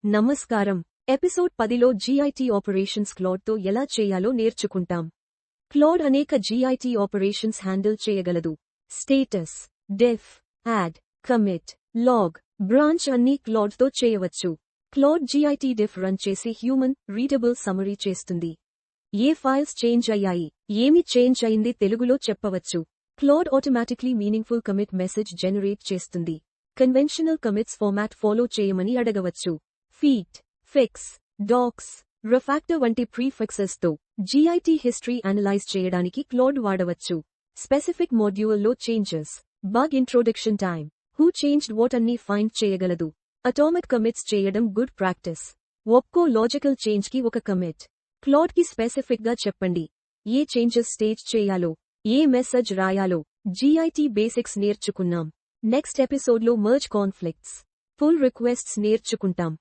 నమస్కారం. Episode 10లో GIT operations క్లాడ్తో ఎలా చేయాలో నేర్చుకుంటాం. క్లాడ్ అనేక GIT ఆపరేషన్స్ హ్యాండిల్ చేయగలదు. స్టేటస్, డెఫ్, యాడ్, కమిట్, లాగ్, బ్రాంచ్ అన్నీ క్లాడ్తో చేయవచ్చు. క్లాడ్ GIT డెఫ్ రన్ చేసి హ్యూమన్ రీడబుల్ సమరీ చేస్తుంది. ఏ ఫైల్స్ చేంజ్ అయ్యాయి, ఏమి చేంజ్ అయింది తెలుగులో చెప్పవచ్చు. Claude automatically meaningful commit message generate చేస్తుంది. కన్వెన్షనల్ కమిట్స్ ఫార్మాట్ ఫాలో చేయమని అడగవచ్చు. ఫీట్, ఫిక్స్, డాక్స్, రిఫాక్టర్ వంటి ప్రీఫిక్సెస్తో GIT హిస్టరీ అనలైజ్ చేయడానికి క్లాడ్ వాడవచ్చు. స్పెసిఫిక్ మాడ్యూల్లో changes, bug introduction time, who changed what అన్నీ ఫైండ్ చేయగలదు. అటామిక్ కమిట్స్ చేయడం గుడ్ ప్రాక్టీస్. ఒక్కో లాజికల్ చేంజ్కి ఒక కమిట్. క్లాడ్కి స్పెసిఫిక్గా చెప్పండి ఏ చేంజెస్ స్టేజ్ చేయాలో, ఏ మెసేజ్ రాయాలో. GIT బేసిక్స్ నేర్చుకున్నాం. నెక్స్ట్ ఎపిసోడ్లో మర్జ్ కాన్ఫ్లిక్ట్స్, పుల్ రిక్వెస్ట్స్ నేర్చుకుంటాం.